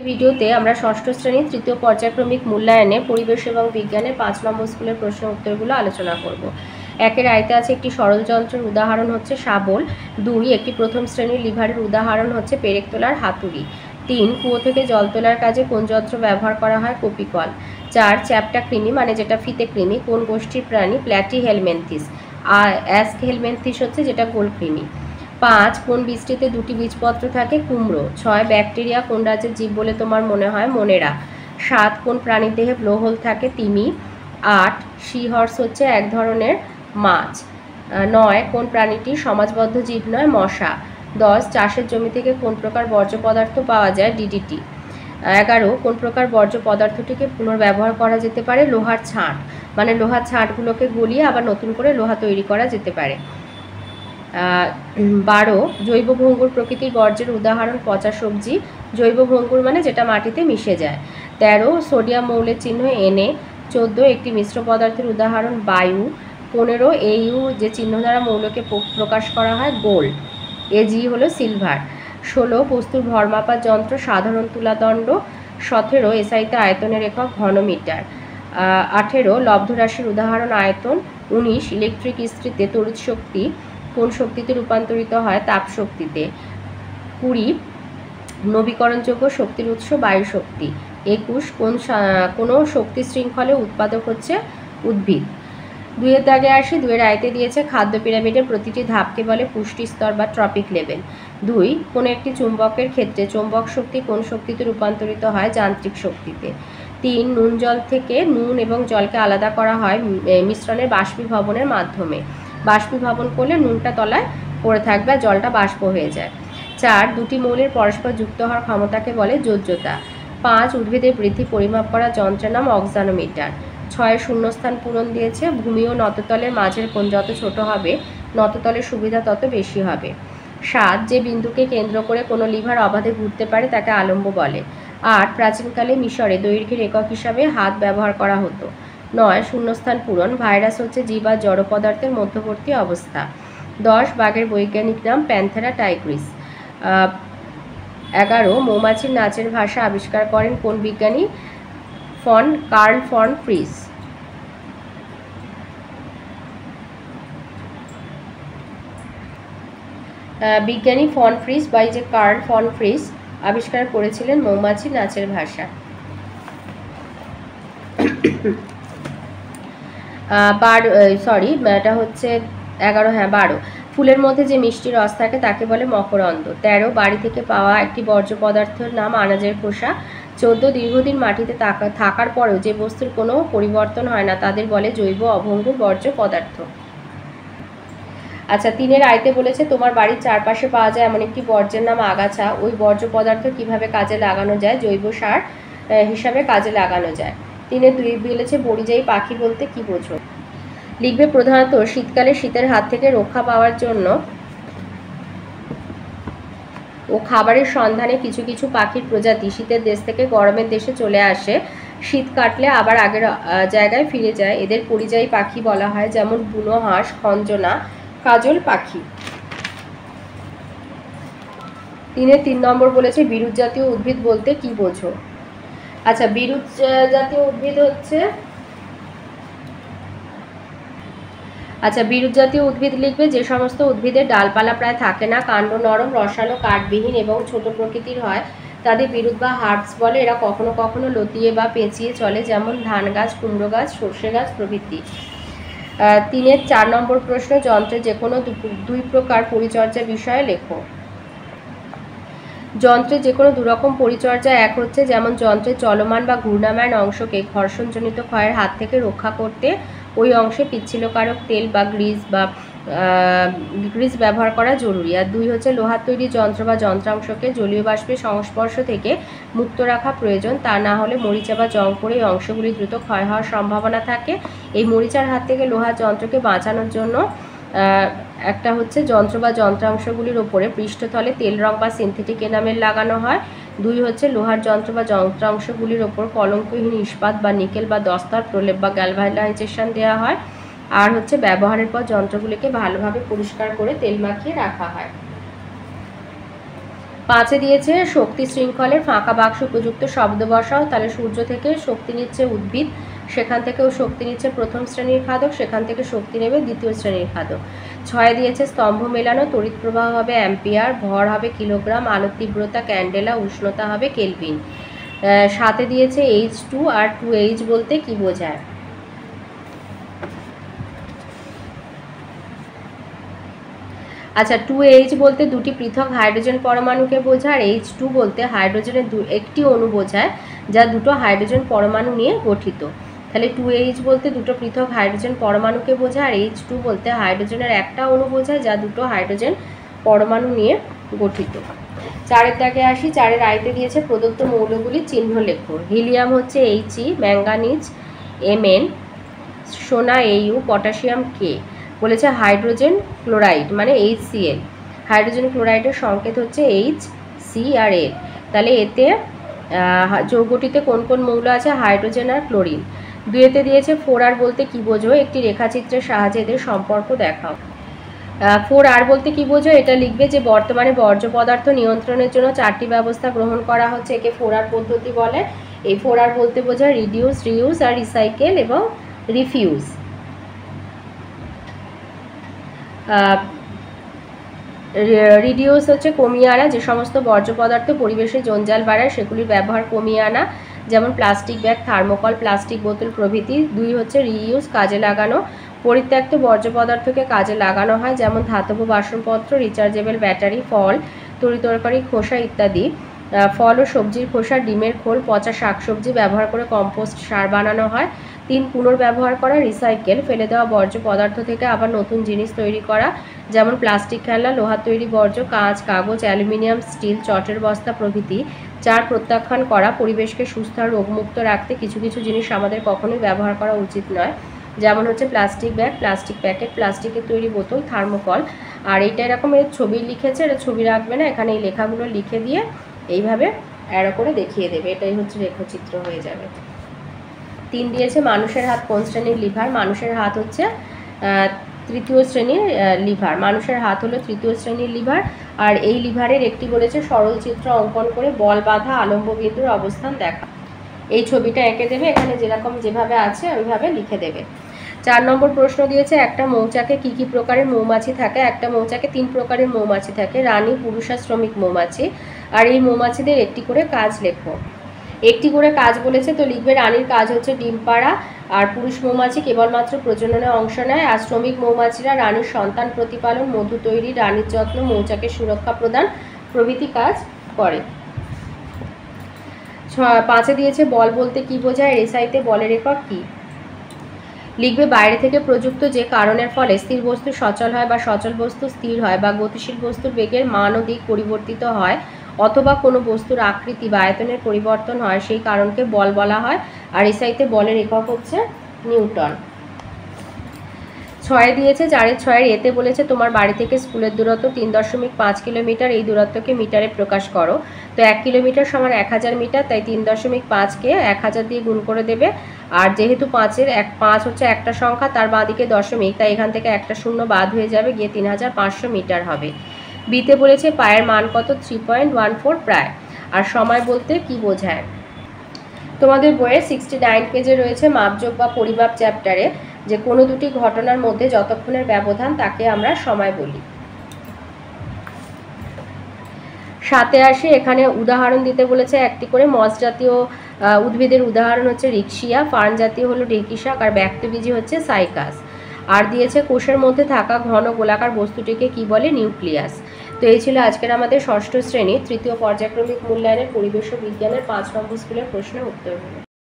ভিডিওতে আমরা ষষ্ঠ শ্রেণীর তৃতীয় পর্যায়ক্রমিক মূল্যায়নে পরিবেশ এবং বিজ্ঞানের ৫ নম্বর স্কুলের প্রশ্ন উত্তরগুলো আলোচনা করব। একের আয়তে আছে একটি সরল যন্ত্রের উদাহরণ হচ্ছে শাবল। ২ একটি প্রথম শ্রেণীর লিভারের উদাহরণ হচ্ছে পেরেক তোলার হাতুড়ি। ৩ কুয়ো থেকে জল তোলার কাজে কোন যন্ত্র ব্যবহার করা হয়? কপিকল। ৪ চ্যাপ্টা কৃমি মানে যেটা ফিতে কৃমি কোন গোষ্ঠীর প্রাণী? প্ল্যাটিহেলমিনথিস। আর অ্যাস্কহেলমিনথিস হচ্ছে যেটা গোলকৃমি। ৫ কোন বীজটিতে দুটি বীজপত্র থাকে? কুমড়ো। ৬ ব্যাকটেরিয়া কোন রাজ্যের জীব বলে তোমার মনে হয়? মনেরা। ৭ কোন প্রাণীর দেহে ব্লোহোল থাকে? তিমি। ৮ সি হর্স হচ্ছে এক ধরনের মাছ। ৯ কোন প্রাণীটি সমাজবদ্ধ জীব নয়? মশা। ১০ চাষের জমি থেকে কোন প্রকার বর্জ্য পদার্থ পাওয়া যায়? ডিডিটি। ১১ কোন প্রকার বর্জ্য পদার্থটিকে পুনর্ব্যবহার করা যেতে পারে? লোহার ছাঁট, মানে লোহার ছাঁটগুলোকে গলিয়ে আবার নতুন করে লোহা তৈরি করা যেতে পারে। ১২ জৈব ভঙ্গুর প্রকৃতির বর্জ্যের উদাহরণ? পচা সবজি। জৈব ভঙ্গুর মানে যেটা মাটিতে মিশে যায়। ১৩ সোডিয়াম মৌলের চিহ্ন Na। ১৪ একটি মিশ্র পদার্থের উদাহরণ? বায়ু। ১৫ Au যে চিহ্ন দ্বারা মৌলকে প্রকাশ করা হয়? গোল্ড। Ag হলো সিলভার। ১৬ বস্তুর ভর মাপার যন্ত্র? সাধারণ তুলাদণ্ড। ১৭ এসআইতে আয়তনের একক? ঘনমিটার। ১৮ লব্ধরাশির উদাহরণ? আয়তন। ১৯ ইলেকট্রিক ইস্ত্রিতে তড়িৎ শক্তি কোন শক্তিতে রূপান্তরিত হয়? তাপ শক্তিতে। ২০ নবীকরণযোগ্য শক্তির উৎস? বায়ু শক্তি। ২১ কোনো শক্তি শৃঙ্খলে উৎপাদক হচ্ছে উদ্ভিদ। ২-এর দাগে আসি। ২-এর আয়তে দিয়েছে খাদ্য পিরামিডের প্রতিটি ধাপকে বলে পুষ্টি স্তর বা ট্রপিক লেভেল। ২ কোনো একটি চুম্বকের ক্ষেত্রে চৌম্বক শক্তি কোন শক্তিতে রূপান্তরিত হয়? যান্ত্রিক শক্তিতে। ৩ নুন জল থেকে নুন এবং জলকে আলাদা করা হয় মিশ্রণের বাষ্পীভবনের মাধ্যমে। বাষ্পীভবন করলে নুনটা তলায় পড়ে থাকবে আর জলটা বাষ্প হয়ে যায়। ৪ দুটি মৌলের পরস্পর যুক্ত হওয়ার ক্ষমতাকে বলে যোজ্যতা। ৫ উদ্ভিদের বৃদ্ধি পরিমাপ করা যন্ত্রের নাম? অক্সানোমিটার। ৬ শূন্যস্থান পূরণ দিয়েছে ভূমি ও নততলের মাঝের কোণ যত ছোট হবে নততলের সুবিধা তত বেশি হবে। ৭ যে বিন্দুকে কেন্দ্র করে কোনো লিভার অবাধে ঘুরতে পারে তাকে আলম্ব বলে। ৮ প্রাচীনকালে মিশরে দৈর্ঘ্যের একক হিসাবে হাত ব্যবহার করা হতো। ৯ শূন্যস্থান পূরণ ভাইরাস হচ্ছে জীব আর জড় পদার্থের মধ্যবর্তী অবস্থা। ১০ বাঘের বৈজ্ঞানিক নাম? Panthera Tigris. ১১ মৌমাছির নাচের ভাষা আবিষ্কার করেন কোন বিজ্ঞানী? Karl von Frisch. বিজ্ঞানী ফন ফ্রিস বা যে কার্ল ফন ফ্রিস আবিষ্কার করেছিলেন মৌমাছির নাচের ভাষা। এটা হচ্ছে ১১। ১২ ফুলের মধ্যে যে মিষ্টি রস থাকে তাকে বলে মকরন্দ। ১৩ বাড়ি থেকে পাওয়া একটি বর্জ্য পদার্থের নাম? আনাজের খোসা। ১৪ দীর্ঘদিন মাটিতে থাকার পরেও যে বস্তুর কোনো পরিবর্তন হয় না তাদের বলে জৈব অভঙ্গুর বর্জ্য পদার্থ। আচ্ছা ৩-এর আয়তে বলেছে তোমার বাড়ির চারপাশে পাওয়া যায় এমন একটি বর্জ্যের নাম? আগাছা। ওই বর্জ্য পদার্থ কিভাবে কাজে লাগানো যায়? জৈব সার হিসাবে কাজে লাগানো যায়। ৩-এর ২ বলেছে পরিযায়ী পাখি বলতে কি বোঝো? লিখবে প্রধানত শীতকালে শীতের হাত থেকে রক্ষা পাওয়ার জন্য ও খাবারের সন্ধানে কিছু কিছু পাখির প্রজাতি শীতের দেশ থেকে গরমের দেশে চলে আসে। শীত কাটলে আবার আগের জায়গায় ফিরে যায়। এদের পরিযায়ী পাখি বলা হয়, যেমন বুনো হাঁস, খঞ্জনা, কাজল পাখি। ৩-এর ৩ নম্বর বলেছে বিরুৎ জাতীয় উদ্ভিদ বলতে কি বোঝো? আচ্ছা বিরুৎ জাতীয় উদ্ভিদ হচ্ছে বিরুৎ জাতীয় উদ্ভিদ লিখবে যে সমস্ত উদ্ভিদের ডালপালা প্রায় থাকে না, কাণ্ড নরম, রসালো, কাঠবিহীন এবং ছোট প্রকৃতির হয় তাদের বিরুৎ বা হার্বস বলে। এরা কখনো কখনো লতিয়ে বা পেঁচিয়ে চলে, যেমন ধান গাছ, কুমড়ো গাছ, সর্ষে গাছ প্রভৃতি। ৩-এর ৪ নম্বর প্রশ্ন যন্ত্রের যে কোনো ২ প্রকার পরিচর্যা বিষয়ে লেখো। যন্ত্রের যে কোনো ২ রকম পরিচর্যা এক হচ্ছে যেমন যন্ত্রের চলমান বা ঘূর্ণায়মান অংশকে ঘর্ষণজনিত ক্ষয়ের হাত থেকে রক্ষা করতে ওই অংশে পিচ্ছিলকারক তেল বা গ্রিজ ব্যবহার করা জরুরি। আর ২ হচ্ছে লোহার তৈরি যন্ত্র বা যন্ত্রাংশকে জলীয় বাষ্পের সংস্পর্শ থেকে মুক্ত রাখা প্রয়োজন, তা না হলে মরিচা বা জং পড়ে এই অংশগুলি দ্রুত ক্ষয় হওয়ার সম্ভাবনা থাকে। এই মরিচার হাত থেকে লোহার যন্ত্রকে বাঁচানোর জন্য একটা হচ্ছে যন্ত্র বা যন্ত্রাংশগুলির ওপরে পৃষ্ঠতলে তেল রং বা সিনথেটিক এনামেল লাগানো হয়। ২ হচ্ছে লোহার যন্ত্র বা যন্ত্রাংশগুলির ওপর কলঙ্কহীন ইস্পাত বা নিকেল বা দস্তার প্রলেপ বা গ্যালভানাইজেশন দেওয়া হয়। আর হচ্ছে ব্যবহারের পর যন্ত্রগুলিকে ভালোভাবে পরিষ্কার করে তেল মাখিয়ে রাখা হয়। 5-এ দিয়েছে শক্তি শৃঙ্খলের ফাঁকা বাক্স উপযুক্ত শব্দ বসাও। তাহলে সূর্য থেকে শক্তি নিচ্ছে উদ্ভিদ, সেখান থেকেও শক্তি নিচ্ছে প্রথম শ্রেণীর খাদক, সেখান থেকে শক্তি নেবে দ্বিতীয় শ্রেণীর খাদক। 6-এ দিয়েছে স্তম্ভ মেলানো, তড়িৎ প্রবাহ হবে অ্যাম্পিয়ার, ভর হবে কিলোগ্রাম, আলোর তীব্রতা ক্যান্ডেলা, উষ্ণতা হবে কেলভিন। 7-এ দিয়েছে H2 আর 2H বলতে কি বোঝায়? আচ্ছা, 2H বলতে দুটি পৃথক হাইড্রোজেন পরমাণুকে বোঝায়, আর H2 বলতে হাইড্রোজেনের একটি অণু বোঝায় যা দুটো হাইড্রোজেন পরমাণু নিয়ে গঠিত। তাহলে 2H বলতে দুটো পৃথক হাইড্রোজেন পরমাণুকে বোঝায়, আর H2 বলতে হাইড্রোজেনের একটা অণু বোঝায় যা দুটো হাইড্রোজেন পরমাণু নিয়ে গঠিত। 4-এর দাগে আসি। 4-এর আইতে দিয়েছে প্রদত্ত মৌলগুলির চিহ্ন লেখো। হিলিয়াম হচ্ছে He, ম্যাঙ্গানিজ Mn, সোনা Au, পটাশিয়াম K। বলেছে হাইড্রোজেন ক্লোরাইড মানে HCl, হাইড্রোজেন ক্লোরাইডের সংকেত হচ্ছে Hc আর L। তাহলে এতে যৌগটিতে কোন কোন মৌল আছে? হাইড্রোজেন আর ক্লোরিন। 2-এতে দিয়েছে 4R বলতে কি বোঝো? একটি রেখাচিত্রের সাহায্যে এদের সম্পর্ক দেখাও। 4R বলতে কি বোঝো? এটা লিখবে যে বর্তমানে বর্জ্য পদার্থ নিয়ন্ত্রণের জন্য 4টি ব্যবস্থা গ্রহণ করা হচ্ছে, একে 4R পদ্ধতি বলে। এই 4R বলতে বোঝায় রিডিউস, রিউজ আর রিসাইকেল এবং রিফিউজ। রিডিউস হচ্ছে কমিয়ে আনা, যে সমস্ত বর্জ্য পদার্থ পরিবেশে জঞ্জাল বাড়ায় সেগুলির ব্যবহার কমিয়ে আনা, যেমন প্লাস্টিক ব্যাগ, থার্মোকল, প্লাস্টিক বোতল প্রভৃতি। 2 হচ্ছে রিইউজ, কাজে লাগানো, পরিত্যক্ত বর্জ্য পদার্থকে কাজে লাগানো হয়, যেমন ধাতব বাসনপত্র, রিচার্জেবল ব্যাটারি, ফল, তরিতরকারি খোসা ইত্যাদি। ফল ও সবজির খোসা, ডিমের খোল, পচা শাকসবজি ব্যবহার করে কম্পোস্ট সার বানানো হয়। 3 পুনর্ব্যবহার করা, রিসাইকেল, ফেলে দেওয়া বর্জ্য পদার্থ থেকে আবার নতুন জিনিস তৈরি করা, যেমন প্লাস্টিক খেলনা, লোহার তৈরি বর্জ্য, কাঁচ, কাগজ, অ্যালুমিনিয়াম, স্টিল, চটের বস্তা প্রভৃতি। 4 প্রত্যাখ্যান করা, পরিবেশকে সুস্থ আর রোগমুক্ত রাখতে কিছু কিছু জিনিস আমাদের কখনোই ব্যবহার করা উচিত নয়, যেমন হচ্ছে প্লাস্টিক ব্যাগ, প্লাস্টিক প্যাকেট, প্লাস্টিকের তৈরি বোতল, থার্মোকল। আর এইটা এরকম এর ছবি লিখেছে, এটা ছবি রাখবে না, এখানে এই লেখাগুলো লিখে দিয়ে এইভাবে অ্যারো করে দেখিয়ে দেবে, এটাই হচ্ছে রেখাচিত্র হয়ে যাবে। 3 দিয়েছে মানুষের হাত কোন শ্রেণীর লিভার? মানুষের হাত হচ্ছে তৃতীয় শ্রেণীর লিভার। মানুষের হাত হলো তৃতীয় শ্রেণীর লিভার। আর এই লিভারের একটি বলেছে সরল চিত্র অঙ্কন করে বল বাঁধা আলম্ব বিন্দুর অবস্থান দেখা। এই ছবিটা এঁকে দেবে, এখানে যেরকম যেভাবে আছে ওইভাবে লিখে দেবে। 4 নম্বর প্রশ্ন দিয়েছে একটা মৌচাকে কি কি প্রকারের মৌমাছি থাকে? একটা মৌচাকে 3 প্রকারের মৌমাছি থাকে, রানী, পুরুষ আর শ্রমিক মৌমাছি। আর এই মৌমাছিদের একটি করে কাজ লেখো। একটি করে কাজ বলেছে, তো লিখবে রানীর কাজ হচ্ছে ডিম পাড়া, আর পুরুষ মৌমাছি কেবলমাত্র প্রজননে অংশ নেয়, আর শ্রমিক মৌমাছিরা রানীর সন্তান প্রতিপালন, মধু তৈরি, রানীর যত্ন, মৌচাকের সুরক্ষা প্রদান প্রভৃতি কাজ করে। 5-এ দিয়েছে বল বলতে কি বোঝায়? এসআইতে বলের একক কি? লিখবে বাইরে থেকে প্রযুক্ত যে কারণের ফলে স্থির বস্তু সচল হয় বা সচল বস্তু স্থির হয়, বা গতিশীল বস্তুর বেগের মান ও দিক পরিবর্তিত হয়, অথবা কোনো বস্তুর আকৃতি বা আয়তনের পরিবর্তন হয়, সেই কারণকে বল বলা হয়। আর এসআইতে বলের একক হচ্ছে নিউটন। 6-এ দিয়েছে 4-এর এতে বলেছে তোমার বাড়ি থেকে স্কুলের দূরত্ব 3.5 কিলোমিটার, এই দূরত্বকে মিটারে প্রকাশ করো। তো 1 কিলোমিটার সমান 1000 মিটার, তাই 3.5কে 1000 দিয়ে গুণ করে দেবে। আর যেহেতু 5 হচ্ছে একটা সংখ্যা, তার বাঁদিকে দশমিক, তাই এখান থেকে একটা শূন্য বাদ হয়ে যাবে, গিয়ে 3500 মিটার হবে। বিতে বলেছে পায়ের মান কত? 3.14 প্রায়। আর সময় বলতে কি বোঝায়? তোমাদের বইয়ে 69 পেজে রয়েছে মাপযোগ বা পরিমাপ চ্যাপ্টারে, যে কোনো দুটি ঘটনার মধ্যে যতক্ষণের ব্যবধান তাকে আমরা সময় বলি। 7-এ আসে, এখানে উদাহরণ দিতে বলেছে একটি করে। মস জাতীয় উদ্ভিদের উদাহরণ হচ্ছে রিক্সিয়া, ফার্ন জাতীয় হলো ঢেঁকি শাক, আর ব্যক্তবীজী হচ্ছে সাইকাস। আর দিয়েছে কোষের মধ্যে থাকা ঘন গোলাকার বস্তুটিকে কি বলে? নিউক্লিয়াস। তো এই ছিল আজকের আমাদের ষষ্ঠ শ্রেণীর তৃতীয় পর্যায়ক্রমিক মূল্যায়নের পরিবেশ ও বিজ্ঞানের 5 নম্বর স্কুলের প্রশ্নের উত্তরগুলো।